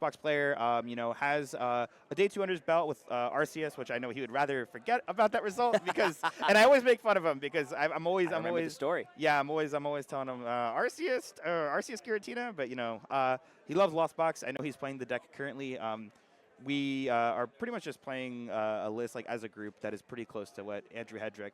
Lost Box player, you know, has a day 2 under his belt with RCS, which I know he would rather forget about that result because, and I always make fun of him because I'm always the story. Yeah, I'm always telling him RCS Giratina, but you know, he loves Lost Box. I know he's playing the deck currently. We are pretty much just playing a list like as a group that is pretty close to what Andrew Hedrick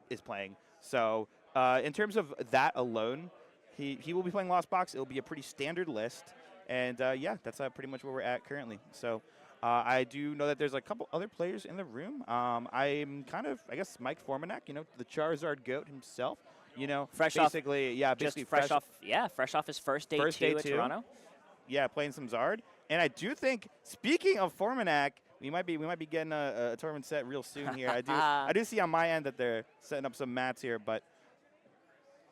is playing. So in terms of that alone, he will be playing Lost Box. It'll be a pretty standard list. And yeah, that's pretty much where we're at currently. So I do know that there's a couple other players in the room. I'm kind of, I guess, Mike Formanek, you know, the Charizard GOAT himself. You know, fresh off his first day two at Toronto. Yeah, playing some Zard. And I do think, speaking of Formanek, we might be getting a tournament set real soon here. I do see on my end that they're setting up some mats here, but.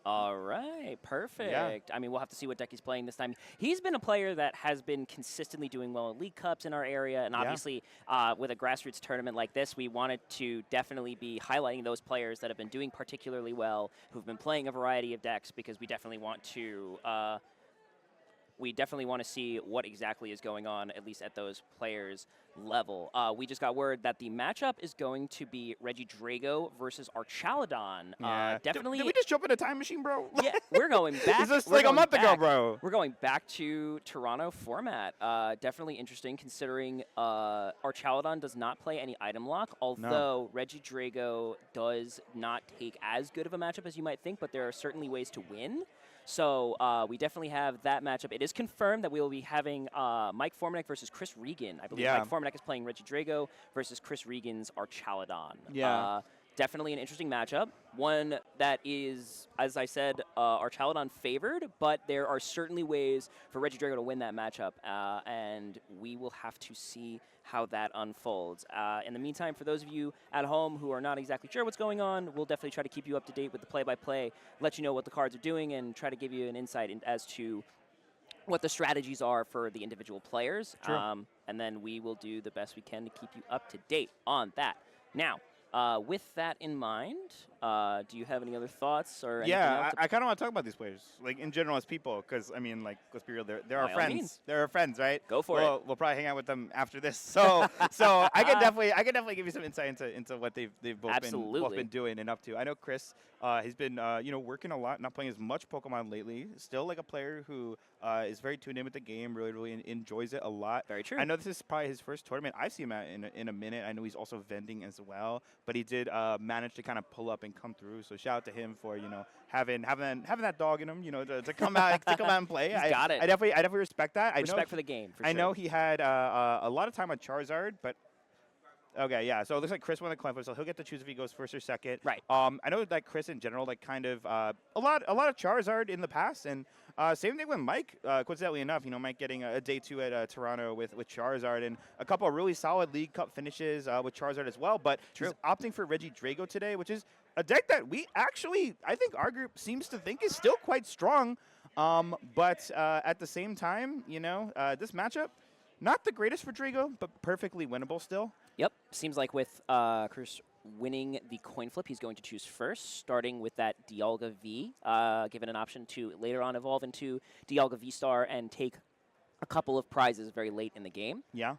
All right, perfect. Yeah. I mean, we'll have to see what deck he's playing this time. He's been a player that has been consistently doing well in League Cups in our area, and obviously with a grassroots tournament like this, we wanted to definitely be highlighting those players that have been doing particularly well, who've been playing a variety of decks, because we definitely want to see what exactly is going on, at least at those players' level. We just got word that the matchup is going to be Regidrago versus Archaladon. Definitely. Did we just jump in a time machine, bro? Yeah, we're going back. This is like a month ago, bro. We're going back to Toronto format. Definitely interesting, considering Archaladon does not play any item lock, although Regidrago does not take as good of a matchup as you might think, but there are certainly ways to win. So we definitely have that matchup. It is confirmed that we will be having Mike Formanek versus Chris Regan. I believe Mike Formanek is playing Regidrago versus Chris Regan's Archaladon. Yeah. Definitely an interesting matchup. One that is, as I said, Archaladon favored, but there are certainly ways for Regidrago to win that matchup, and we will have to see how that unfolds. In the meantime, for those of you at home who are not exactly sure what's going on, we'll definitely try to keep you up to date with the play-by-play, let you know what the cards are doing, and try to give you an insight as to what the strategies are for the individual players. And then we will do the best we can to keep you up to date on that. Now, with that in mind, do you have any other thoughts or anything else? I kind of want to talk about these players, like in general as people, because I mean, like, let's be real, they're our friends. Means. They're our friends, right? Go for it. We'll probably hang out with them after this. So I can definitely give you some insight into what they've both been doing and up to. I know Chris, he's been working a lot, not playing as much Pokemon lately. Still like a player who is very tuned in with the game, really enjoys it a lot. Very true. I know this is probably his first tournament I've seen him at in a minute. I know he's also vending as well, but he did manage to kind of pull up and come through. So shout out to him for having that dog in him, to come out and play. He's got it. I definitely respect that. Respect for the game. I know he had a lot of time on Charizard, but. Okay, yeah. So it looks like Chris won the coin flip, so he'll get to choose if he goes first or second. Right. I know that Chris in general, like, kind of a lot of Charizard in the past, and same thing with Mike. Coincidentally enough, Mike getting a day 2 at Toronto with Charizard, and a couple of really solid League Cup finishes with Charizard as well. But he's opting for Regidrago today, which is a deck that we actually, I think our group seems to think is still quite strong. But at the same time, this matchup, not the greatest for Drago, but perfectly winnable still. Yep. Seems like with Chris winning the coin flip, he's going to choose first, starting with that Dialga V, given an option to later on evolve into Dialga V-Star and take a couple of prizes very late in the game. Yeah.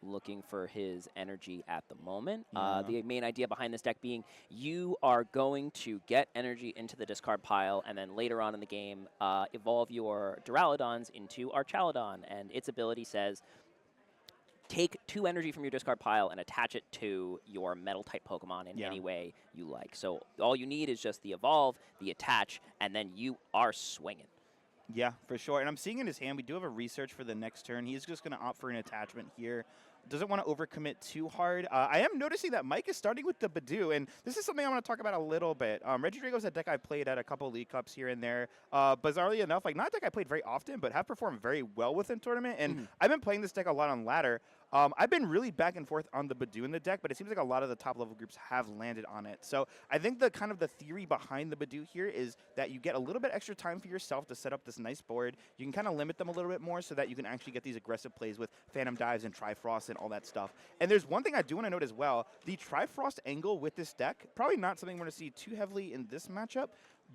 Looking for his energy at the moment. The main idea behind this deck being you are going to get energy into the discard pile, and then later on in the game, evolve your Duraludons into Archaladon, and its ability says, take 2 energy from your discard pile and attach it to your Metal-type Pokemon in any way you like. So all you need is just the evolve, the attach, and then you are swinging. Yeah, for sure. And I'm seeing in his hand, we do have a research for the next turn. He's just going to opt for an attachment here. Doesn't want to overcommit too hard. I am noticing that Mike is starting with the Badoo, and this is something I want to talk about a little bit. Regidrago is a deck I played at a couple League Cups here and there. Bizarrely enough, like, not a deck I played very often, but have performed very well within tournament. And I've been playing this deck a lot on ladder. I've been really back and forth on the Badoo in the deck, but it seems like a lot of the top level groups have landed on it. So I think the theory behind the Badoo here is that you get a little bit extra time for yourself to set up this nice board. You can kind of limit them a little bit more so that you can actually get these aggressive plays with Phantom Dives and Trifrost and all that stuff. And there's one thing I do want to note as well. The Trifrost angle with this deck, probably not something we're going to see too heavily in this matchup,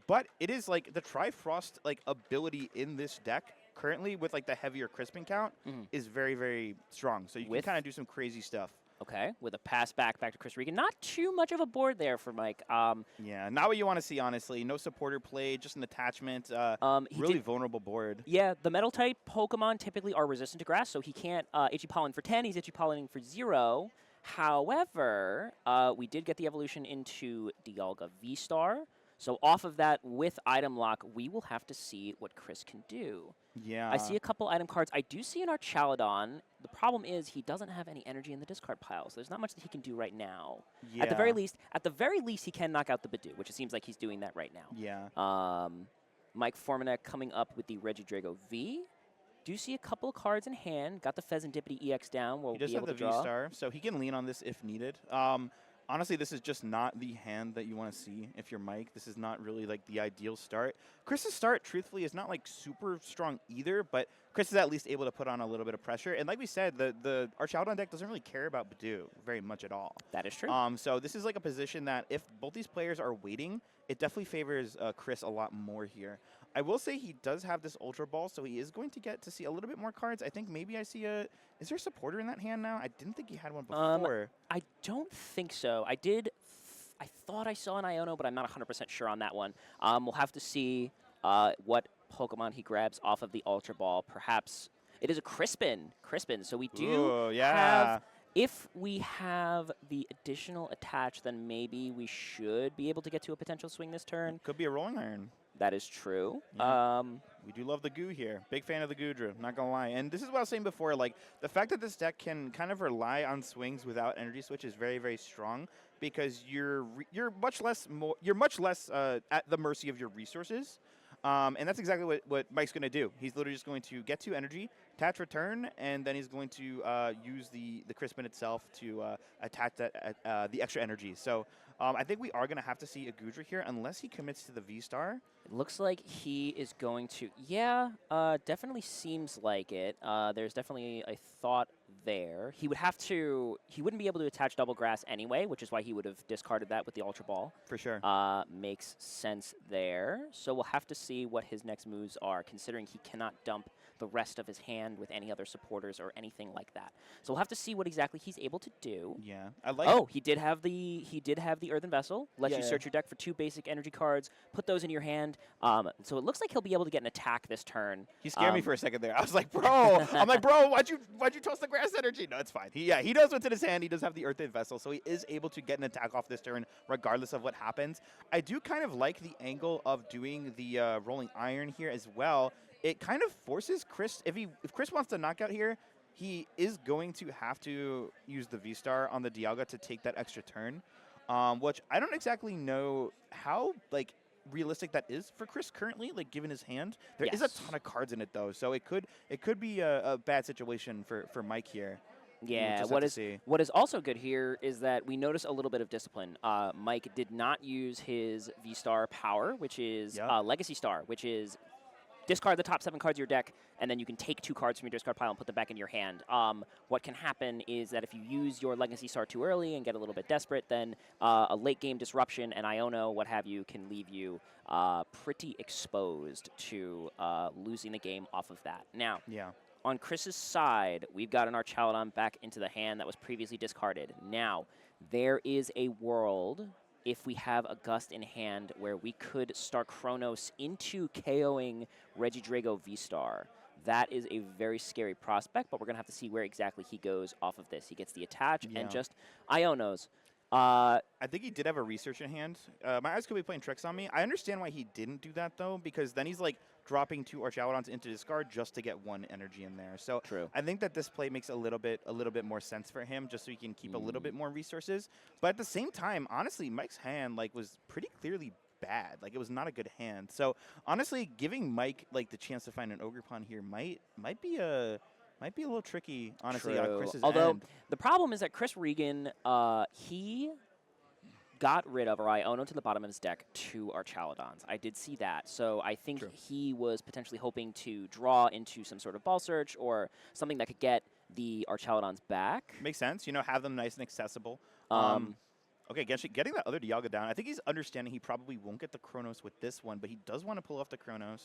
but it is like the Trifrost ability in this deck currently with like the heavier crisping count is very, very strong. So you can kind of do some crazy stuff. Okay, with a pass back to Chris Regan. Not too much of a board there for Mike. Yeah, not what you want to see, honestly. No supporter play, just an attachment. Really vulnerable board. Yeah, the metal type Pokemon typically are resistant to grass, so he can't Itchy Pollen for 10. He's Itchy Pollening for 0. However, we did get the evolution into Dialga V-Star. So off of that, with item lock, we will have to see what Chris can do. Yeah. I see a couple item cards. I do see an Archaladon. The problem is he doesn't have any energy in the discard pile, so there's not much that he can do right now. Yeah. At the very least, he can knock out the Badoo, which it seems like he's doing that right now. Yeah. Mike Formanek coming up with the Regidrago V. Do see a couple of cards in hand. Got the Pheasantipity EX down. We'll he does be have able the to draw. V-Star, so he can lean on this if needed. Honestly, this is just not the hand that you want to see if you're Mike. This is not really like the ideal start. Chris's start, truthfully, is not like super strong either, but Chris is at least able to put on a little bit of pressure. And like we said, the Archaladon deck doesn't really care about Badoo very much at all. That is true. So this is like a position that if both these players are waiting, it definitely favors Chris a lot more here. I will say he does have this Ultra Ball, so he is going to get to see a little bit more cards. I think maybe I see a... Is there a supporter in that hand now? I didn't think he had one before. I don't think so. I thought I saw an Iono, but I'm not 100% sure on that one. We'll have to see what Pokemon he grabs off of the Ultra Ball. Perhaps it is a Crispin. So we do have... If we have the additional attach, then maybe we should be able to get to a potential swing this turn. Could be a Rolling Iron. That is true. Yeah. We do love the goo here. Big fan of the Goodra, not going to lie. And this is what I was saying before. Like, the fact that this deck can kind of rely on swings without energy switch is very, very strong because you're much less at the mercy of your resources. And that's exactly what Mike's going to do. He's literally just going to get 2 energy, attach return, and then he's going to use the Crispin itself to attach that the extra energy. So I think we are going to have to see a Goodra here unless he commits to the V-Star. It looks like he is going to... definitely seems like it. There's definitely a thought there. He wouldn't be able to attach Double Grass anyway, which is why he would have discarded that with the Ultra Ball. For sure. Makes sense there. So we'll have to see what his next moves are, considering he cannot dump the rest of his hand with any other supporters or anything like that. So we'll have to see what exactly he's able to do. Yeah, I like. Oh, he did have the Earthen Vessel. Lets you search your deck for 2 basic energy cards. Put those in your hand. So it looks like he'll be able to get an attack this turn. He scared me for a second there. I was like, bro. I'm like, bro, why'd you toss the grass energy? No, it's fine. He knows what's in his hand. He does have the Earthen Vessel, so he is able to get an attack off this turn regardless of what happens. I do kind of like the angle of doing the Rolling Iron here as well. It kind of forces Chris, if Chris wants to knock out here, he is going to have to use the V-Star on the Dialga to take that extra turn, which I don't exactly know how, like, realistic that is for Chris currently, like, given his hand. There is a ton of cards in it, though, so it could be a bad situation for Mike here. Yeah, what is also good here is that we notice a little bit of discipline. Mike did not use his V-Star power, which is Legacy Star, which is discard the top 7 cards of your deck, and then you can take 2 cards from your discard pile and put them back in your hand. What can happen is that if you use your Legacy Star too early and get a little bit desperate, then a late game disruption and Iono, what have you, can leave you pretty exposed to losing the game off of that. Now, on Chris's side, we've got an Archaladon back into the hand that was previously discarded. Now, there is a world, if we have a Gust in hand, where we could start Chronos into KOing Regidrago V-Star. That is a very scary prospect, but we're going to have to see where exactly he goes off of this. He gets the attach and just Ionos. I think he did have a research in hand. My eyes could be playing tricks on me. I understand why he didn't do that, though, because then he's, like, dropping 2 Archaladons into discard just to get 1 energy in there. So I think that this play makes a little bit more sense for him, just so he can keep a little bit more resources. But at the same time, honestly, Mike's hand, like, was pretty clearly bad. Like, it was not a good hand. So honestly, giving Mike, like, the chance to find an Ogre Pawn here might be a little tricky, honestly, on Chris's end. The problem is that Chris Regan, he got rid of, or Iono to the bottom of his deck, 2 Archaladons. I did see that. So I think he was potentially hoping to draw into some sort of ball search or something that could get the Archaladons back. Makes sense. You know, have them nice and accessible. Okay, getting that other Dialga down, I think he's understanding he probably won't get the Chronos with this one, but he does want to pull off the Chronos.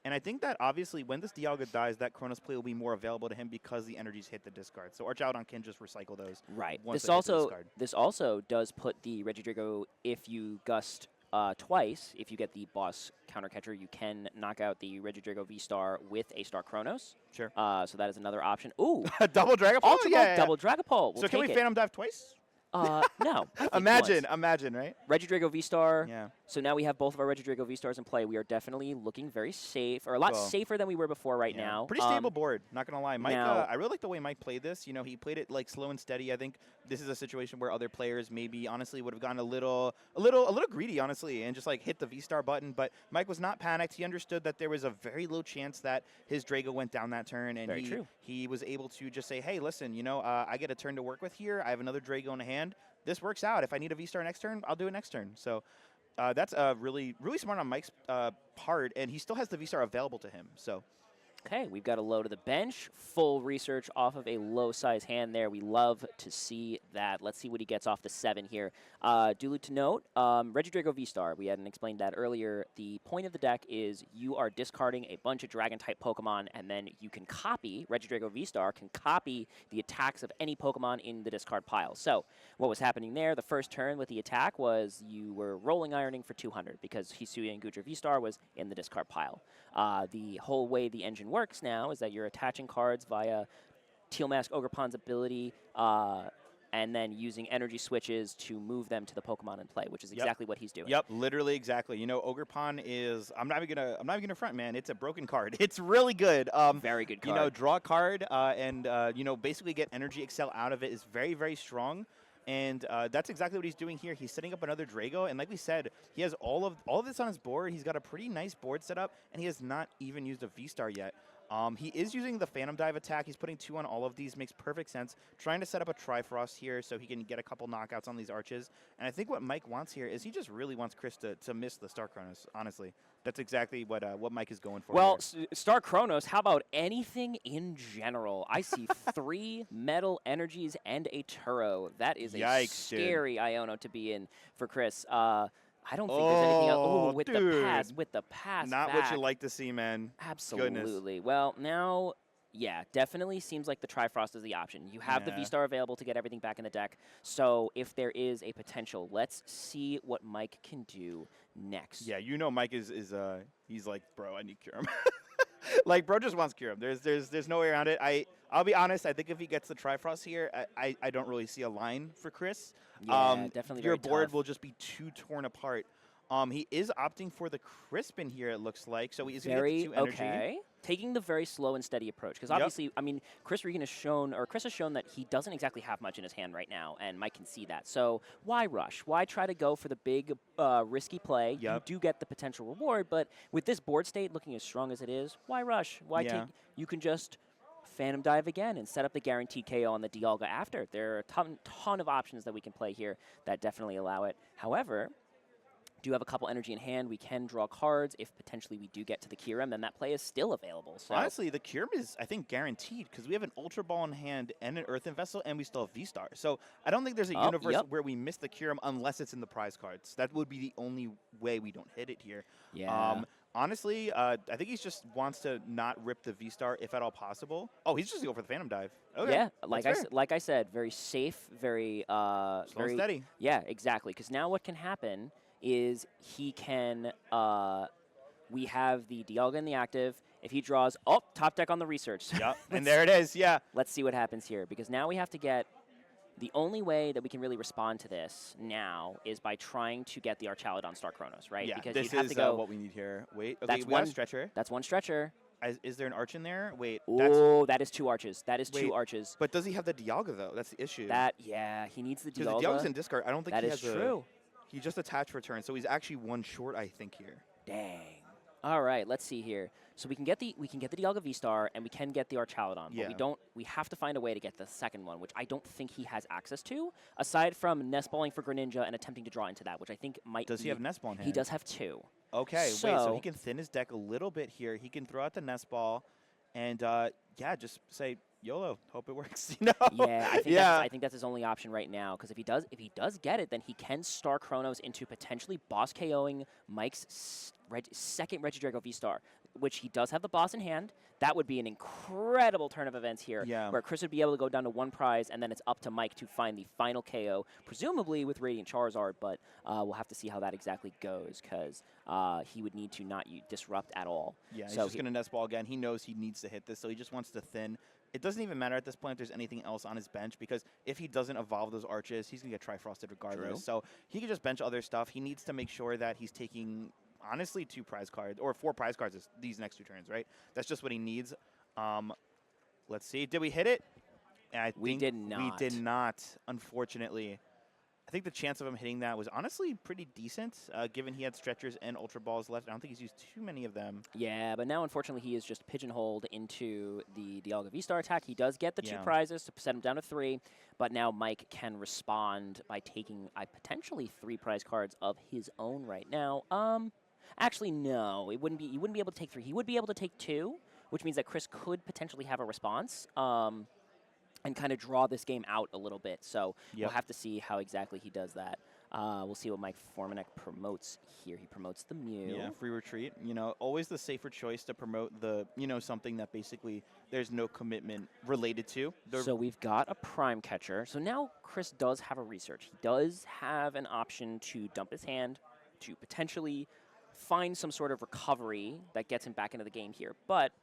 And I think that obviously when this Dialga dies, that Chronos play will be more available to him because the energies hit the discard. So Archaludon can just recycle those. Right. Once they hit the discard. This also does put the Regidrago, if you gust twice, if you get the boss counter catcher, you can knock out the Regidrago V-Star with a Star Chronos. Sure. So that is another option. Ooh. Double Dragapult? Ultra Ball, Yeah. double Dragapult. We'll So can we Phantom Dive twice? No. I think Imagine, right? Regidrago V-Star. Yeah. So now we have both of our Regidrago V-Stars in play. We are definitely looking very safe, or a lot safer than we were before right now. Pretty stable board, not going to lie. Mike, now, I really like the way Mike played this. You know, he played it like slow and steady. I think this is a situation where other players maybe honestly would have gone a little greedy, honestly, and just like hit the V-Star button. But Mike was not panicked. He understood that there was a very low chance that his Drago went down that turn, and he was able to just say, hey, listen, you know, I get a turn to work with here. I have another Drago in hand. This works out. If I need a V-Star next turn, I'll do it next turn. So that's really smart on Mike's part, and he still has the V-Star available to him. So. Okay, we've got a low to the bench. Full research off of a low size hand there. We love to see that. Let's see what he gets off the 7 here. Duly to note, Regidrago V-Star, we hadn't explained that earlier. The point of the deck is you are discarding a bunch of Dragon-type Pokemon, and then you can copy, Regidrago V-Star can copy the attacks of any Pokemon in the discard pile. So what was happening there, the first turn with the attack was you were rolling ironing for 200 because Hisuian and Goodra V-Star was in the discard pile. The whole way the engine works now is that you're attaching cards via Teal Mask Ogerpon's ability and then using energy switches to move them to the Pokemon in play, which is exactly what he's doing. Yep, literally exactly. You know, Ogerpon is I'm not even gonna front, man. It's a broken card. It's really good. Very good card. You know, draw a card and you know, basically get Energy Excel out of it is very, very strong. And that's exactly what he's doing here. He's setting up another Drago, and like we said, he has all of this on his board. He's got a pretty nice board set up, and he has not even used a V-Star yet. He is using the Phantom Dive attack. He's putting 2 on all of these. Makes perfect sense. Trying to set up a Trifrost here so he can get a couple knockouts on these arches. And I think what Mike wants here is he just really wants Chris to miss the Star Chronos, honestly. That's exactly what Mike is going for. Well, Star Chronos, how about anything in general? I see 3 Metal Energies and a Turo. That is a scary Iono to be in for Chris. I don't think there's anything else. Oh, with the pass Not back. what you like to see, man. Absolutely. Goodness. Well, now, yeah, definitely seems like the Trifrost is the option. You have the V-Star available to get everything back in the deck. So if there is a potential, let's see what Mike can do next. Yeah, you know Mike is he's like, bro, I need Kyurem. Like, bro just wants Kyurem. There's no way around it. I'll be honest, I think if he gets the Trifrost here, I don't really see a line for Chris. Yeah, definitely your very board tough. will just be too torn apart. He is opting for the Crispin here, it looks like. So he's going to get 2 energy. Okay. Taking the very slow and steady approach. Because obviously, I mean, Chris has shown that he doesn't exactly have much in his hand right now, and Mike can see that. So why rush? Why try to go for the big, risky play? You do get the potential reward, but with this board state looking as strong as it is, why rush? Why take? You can just Phantom Dive again and set up the guaranteed KO on the Dialga after. There are a ton of options that we can play here that definitely allow it. However, do have a couple energy in hand. We can draw cards. If potentially we do get to the Kyurem, then that play is still available. So honestly, the Kyurem is, I think, guaranteed because we have an Ultra Ball in hand and an Earthen Vessel, and we still have V-Star. So I don't think there's a universe where we miss the Kyurem unless it's in the prize cards. That would be the only way we don't hit it here. Yeah. Honestly, I think he just wants to not rip the V-Star if at all possible. Oh, he's just going for the Phantom Dive. Okay. Yeah, like I said, very safe, very slow and steady. Yeah, exactly. Because now what can happen is he can, we have the Dialga in the active. If he draws, top deck on the research. Yep, and there it is, Let's see what happens here, because now we have to get, the only way that we can really respond to this now is by trying to get the Archaludon Star Chronos, right? Yeah, because this have is to go, what we need here. Wait, okay, we got a stretcher. That's one stretcher. Is there an arch in there? Wait. Oh, that is 2 arches. That is 2 arches. But does he have the Dialga, though? That's the issue. He needs the Dialga. Because the Dialga's in discard. I don't think he has true. He just attached for turn, so he's actually 1 short, I think, here. Dang. All right, let's see here. So we can get the Dialga V-Star and we can get the Archaludon, but we have to find a way to get the second one, which I don't think he has access to, aside from nest balling for Greninja and attempting to draw into that, which I think might Does he have nest ball in hand? He does have 2. Okay, so he can thin his deck a little bit here. He can throw out the nest ball and just say, YOLO. Hope it works. You know? Yeah, I think Yeah. I think that's his only option right now. Because if he does get it, then he can star Chronos into potentially boss KOing Mike's second Regidrago V-Star, which he does have the boss in hand. That would be an incredible turn of events here, Yeah. where Chris would be able to go down to 1 prize, and then it's up to Mike to find the final KO, presumably with Radiant Charizard. But we'll have to see how that exactly goes, because he would need to not disrupt at all. Yeah, he's so just going to nest ball again. He knows he needs to hit this, so he just wants to thin. It doesn't even matter at this point if there's anything else on his bench, because if he doesn't evolve those arches, he's going to get Trifrosted regardless. True. So he can just bench other stuff. He needs to make sure that he's taking, honestly, 2 prize cards, or 4 prize cards these next 2 turns, right? That's just what he needs. Let's see. Did we hit it? We did not. We did not, unfortunately. I think the chance of him hitting that was honestly pretty decent, given he had stretchers and ultra balls left. I don't think he's used too many of them. Yeah, but now unfortunately he is just pigeonholed into the Dialga V-Star attack. He does get the 2 Yeah. prizes to set him down to 3, but now Mike can respond by taking potentially 3 prize cards of his own right now. Actually no, he wouldn't be able to take 3. He would be able to take 2, which means that Chris could potentially have a response. And kind of draw this game out a little bit. So we'll have to see how exactly he does that. We'll see what Mike Formanek promotes here. He promotes the Mew. Yeah, free retreat. You know, always the safer choice to promote the, something that basically there's no commitment related to. So we've got a Prime Catcher. So now Chris does have a research. He does have an option to dump his hand to potentially find some sort of recovery that gets him back into the game here. But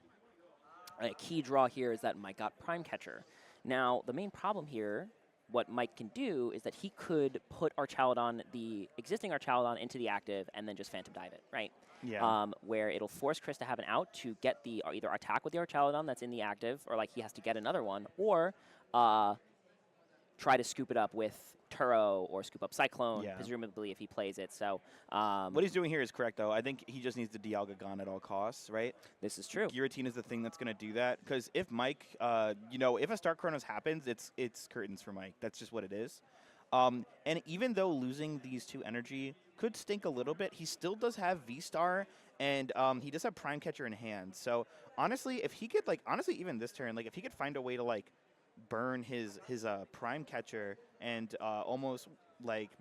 a key draw here is that Mike got Prime Catcher. Now, the main problem here, what Mike can do is that he could put Archaludon, the existing Archaludon, into the active and then just Phantom Dive it, right? Yeah. Where it'll force Chris to have an out to get the either attack with the Archaludon that's in the active, or like he has to get another one, or try to scoop it up with Turo or scoop up Cyclone, presumably if he plays it. So what he's doing here is correct, though. I think he just needs the Dialga gone at all costs, right? This is true. Guillotine is the thing that's going to do that, because if Mike, if a Star Chronos happens, it's curtains for Mike. That's just what it is. And even though losing these 2 energy could stink a little bit, he still does have V-Star, and he does have Prime Catcher in hand. So honestly, if he could, even this turn, if he could find a way to, burn his Prime Catcher and almost,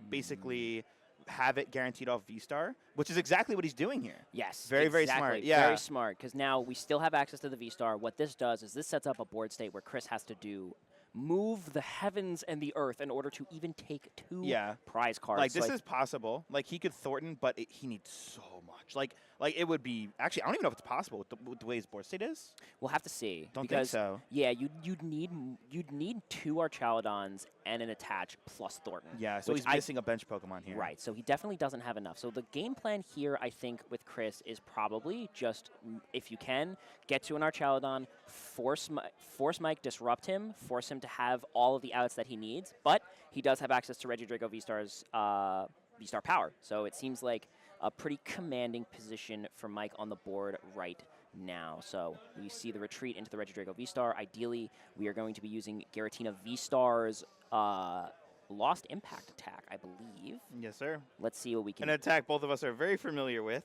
basically have it guaranteed off V-Star, which is exactly what he's doing here. Yes. Very smart. Yeah. Very smart, because now we still have access to the V-Star. What this does is this sets up a board state where Chris has to move the heavens and the earth in order to even take 2 prize cards. This is possible. He could Thornton, but he needs so much. It would be actually. I don't even know if it's possible with the way his board state is. We'll have to see. Don't think so. Yeah, you'd need 2 Archaludons and an attach plus Thornton. Yeah, so he's missing a bench Pokemon here. Right, so he definitely doesn't have enough. So the game plan here, I think, with Chris is probably just, if you can, get to an Archaludon, force Mike, disrupt him, force him to have all of the outs that he needs, but he does have access to Regidrago V-Star's V-Star power. So it seems like a pretty commanding position for Mike on the board right now. So we see the retreat into the Regidrago V-Star. Ideally, we are going to be using Giratina V-Star's Lost Impact attack, I believe. Yes, sir. Let's see what we can... An attack both of us are very familiar with.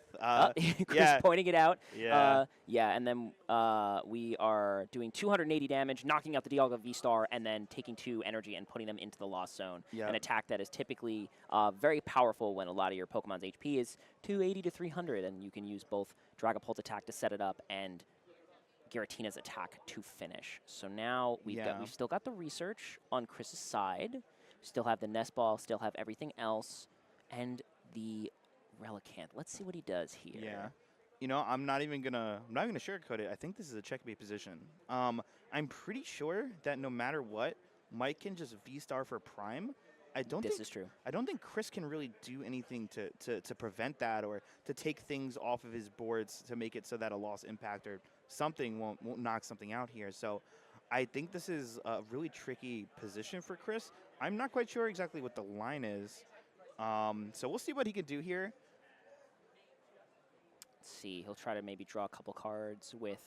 Chris pointing it out. Yeah. And then we are doing 280 damage, knocking out the Dialga V-Star, and then taking 2 energy and putting them into the Lost Zone. Yeah. An attack that is typically very powerful when a lot of your Pokemon's HP is 280 to 300, and you can use both Dragapult attack to set it up and Giratina's attack to finish. So now we've still got the research on Chris's side. Still have the Nest Ball, still have everything else, and the Relicanth. Let's see what he does here. Yeah. I'm not even gonna sugarcoat it. I think this is a checkmate position. I'm pretty sure that no matter what, Mike can just V-Star for Prime. This is true. I don't think Chris can really do anything to prevent that, or to take things off of his boards to make it so that a Lost Impact or something won't knock something out here. So I think this is a really tricky position for Chris. I'm not quite sure exactly what the line is. So we'll see what he can do here. Let's see. He'll try to maybe draw a couple cards with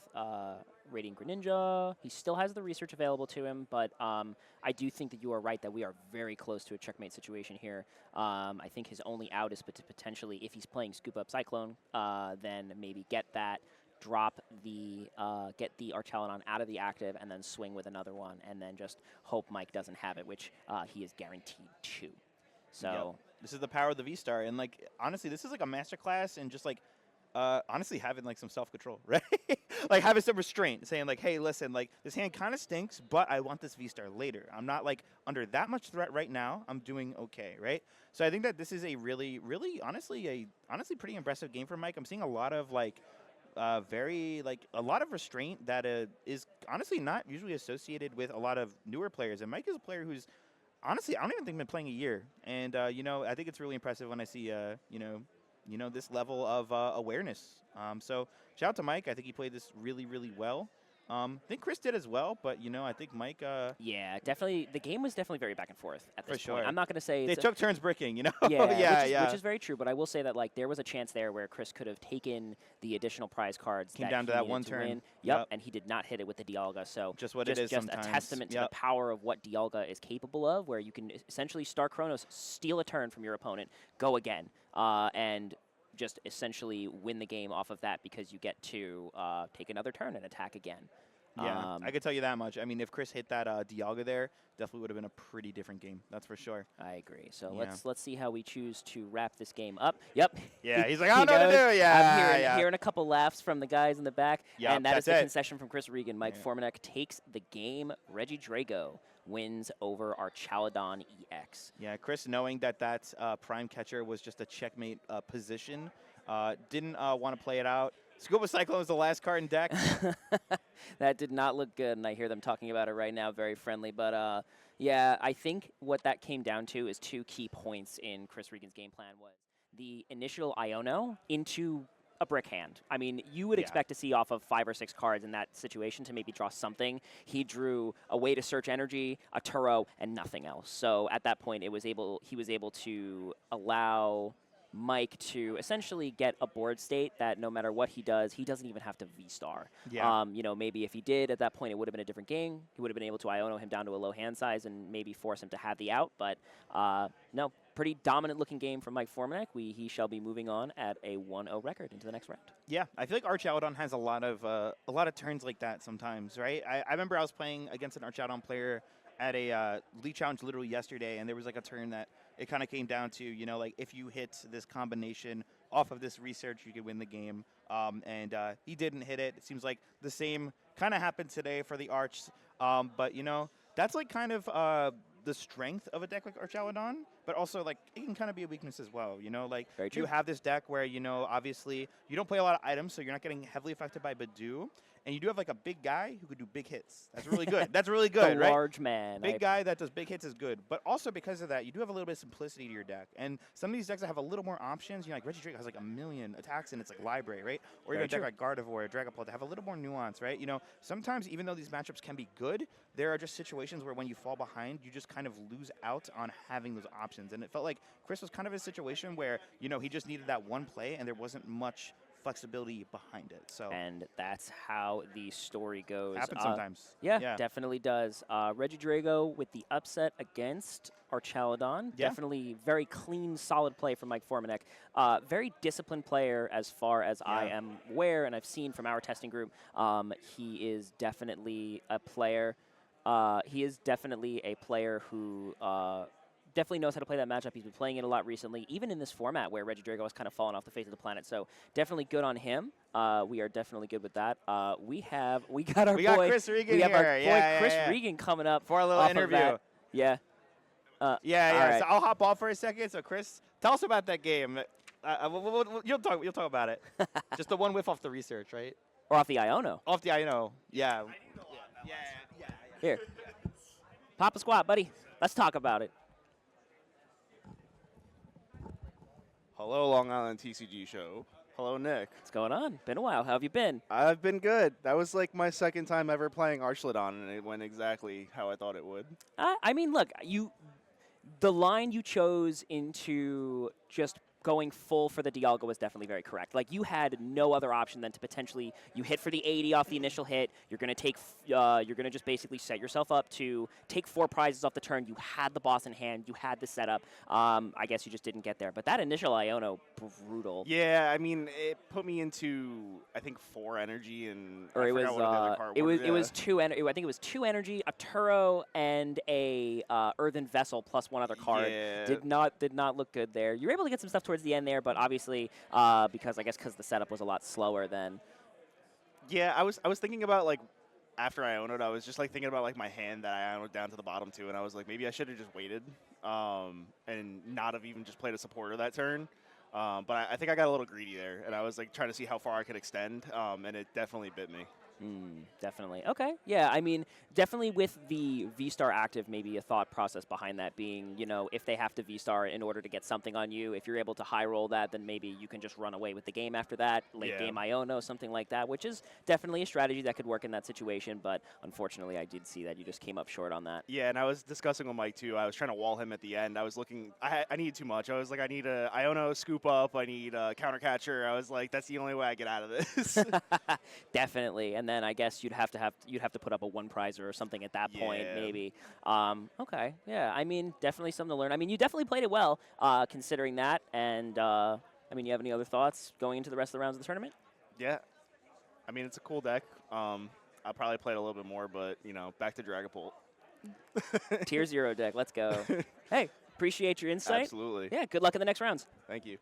Radiant Greninja. He still has the research available to him, but I do think that you are right that we are very close to a checkmate situation here. I think his only out is potentially, if he's playing Scoop Up Cyclone, then maybe get that drop the get the Archelodon out of the active and then swing with another one, and then just hope Mike doesn't have it, which he is guaranteed to. So Yep. This is the power of the V-Star, and like honestly, this is like a masterclass in just like honestly having like some self-control, right? Like having some restraint, saying like, hey, listen, like this hand kind of stinks, but I want this V-Star later. I'm not like under that much threat right now. I'm doing okay, right? So I think that this is a really, honestly pretty impressive game for Mike. I'm seeing a lot of like very like a lot of restraint that is honestly not usually associated with a lot of newer players. And Mike is a player who's honestly, I don't even think been playing a year. And you know, I think it's really impressive when I see you know, this level of awareness. So shout out to Mike. I think he played this really, really well. I think Chris did as well, but, you know, I think Mike... yeah, definitely. The game was definitely very back and forth at this point. sure. I'm not going to say... They took turns bricking, you know? Yeah, which is very true, but I will say that, like, there was a chance there where Chris could have taken the additional prize cards Came down to that one to turn. win. Yep, and he did not hit it with the Dialga, so... Just what it is just sometimes. a testament to the power of what Dialga is capable of, where you can essentially Star Chronos, steal a turn from your opponent, go again, and... just essentially win the game off of that because you get to take another turn and attack again. Yeah, I could tell you that much. I mean, if Chris hit that Dialga there, definitely would have been a pretty different game. That's for sure. I agree. So let's see how we choose to wrap this game up. Yep. Yeah, he's like, I don't know what to do. Yeah, I'm hearing a couple laughs from the guys in the back. Yep, and that is the it. concession from Chris Regan. Mike Formanek takes the game. Reggie Drago wins over Archelodon EX. Yeah, Chris, knowing that that prime catcher was just a checkmate position, didn't want to play it out. Scuba Cyclone was the last card in deck. That did not look good, and I hear them talking about it right now, very friendly. But, yeah, I think what that came down to is two key points in Chris Regan's game plan was the initial Iono into a brick hand. I mean, you would expect to see off of 5 or 6 cards in that situation to maybe draw something. He drew a way to search energy, a Turo, and nothing else. So at that point, he was able to allow Mike to essentially get a board state that no matter what he does, he doesn't even have to V-Star. Yeah. You know, maybe if he did at that point, it would have been a different game. He would have been able to Iono him down to a low hand size and maybe force him to have the out. But no, pretty dominant looking game from Mike Formanek. He shall be moving on at a 1-0 record into the next round. Yeah, I feel like Archelodon has a lot of turns like that sometimes, right? I remember I was playing against an Archelodon player at a League Challenge literally yesterday, and there was like a turn that it kind of came down to, you know, like if you hit this combination off of this research, you could win the game. And he didn't hit it. It seems like the same kind of happened today for the Arch. But, you know, that's like kind of the strength of a deck like Archelodon, but also like it can kind of be a weakness as well. You know, like you have this deck where, you know, obviously you don't play a lot of items, so you're not getting heavily affected by Badoo. And you do have like a big guy who could do big hits. That's really good. That's really good, right? Large man. Big guy that does big hits is good. But also because of that, you do have a little bit of simplicity to your deck. And some of these decks that have a little more options, you know, like Reggie Drake has like 1,000,000 attacks and it's like library, right? Or even a deck like Gardevoir or Dragapult that have a little more nuance, right? You know, sometimes even though these matchups can be good, there are just situations where when you fall behind, you just kind of lose out on having those options. And it felt like Chris was kind of in a situation where, you know, he just needed that one play and there wasn't much flexibility behind it. So and that's how the story goes. Happens sometimes. Yeah, definitely does. Reggie Drago with the upset against Archelodon. Yeah. Definitely very clean, solid play from Mike Formanek. Very disciplined player as far as I am aware and I've seen from our testing group. He is definitely a player. Who definitely knows how to play that matchup. He's been playing it a lot recently, even in this format where Reggie Drago has kind of fallen off the face of the planet. So definitely good on him. We are definitely good with that. We got Chris Regan here. Our boy Chris Regan coming up for a little interview. Yeah. Right. So I'll hop off for a second. So Chris, tell us about that game. You'll talk about it. Just the one whiff off the research, right? Or off the Iono. Off the Iono. Yeah. Here. Pop a squat, buddy. Let's talk about it. Hello, Long Island TCG Show. Hello, Nick. What's going on? Been a while. How have you been? I've been good. That was like my second time ever playing Archelodon, and it went exactly how I thought it would. I mean, look, the line you chose into just going full for the Dialga was definitely very correct. Like, you had no other option than to potentially, you hit for the 80 off the initial hit, you're going to take, you're going to just basically set yourself up to take 4 prizes off the turn. You had the boss in hand, you had the setup. I guess you just didn't get there. But that initial Iono, brutal. Yeah, I mean, it put me into, I think, 4 energy, and Or I it was, forgot what the other card it was, was. it was 2 energy. I think it was 2 energy, a Turo, and a Earthen Vessel plus 1 other card. Yeah. Did not look good there. You were able to get some stuff towards the end there, but obviously, because the setup was a lot slower then. Yeah, I was thinking about, like, after I owned it, I was just, like, thinking about, like, my hand that I owned down to the bottom, too, and I was like, maybe I should have just waited and not have even just played a supporter that turn. But I think I got a little greedy there, and I was, like, trying to see how far I could extend, and it definitely bit me. Definitely. Okay. Yeah, I mean, definitely with the V-Star active, maybe a thought process behind that being, you know, if they have to V-Star in order to get something on you, if you're able to high roll that, then maybe you can just run away with the game after that, late game Iono, something like that, which is definitely a strategy that could work in that situation, but unfortunately I did see that you just came up short on that. Yeah, and I was discussing with Mike, too. I was trying to wall him at the end. I was looking, I needed too much. I was like, I need a Iono scoop up, I need a counter catcher. I was like, that's the only way I get out of this. Definitely, and then I guess you'd have to put up a 1 prizer or something at that point, maybe. Okay, yeah. I mean, definitely something to learn. I mean, you definitely played it well, considering that. And I mean, you have any other thoughts going into the rest of the rounds of the tournament? Yeah, I mean, it's a cool deck. I'll probably play it a little bit more, but you know, back to Dragapult. Tier 0 deck. Let's go. Hey, appreciate your insight. Absolutely. Yeah. Good luck in the next rounds. Thank you.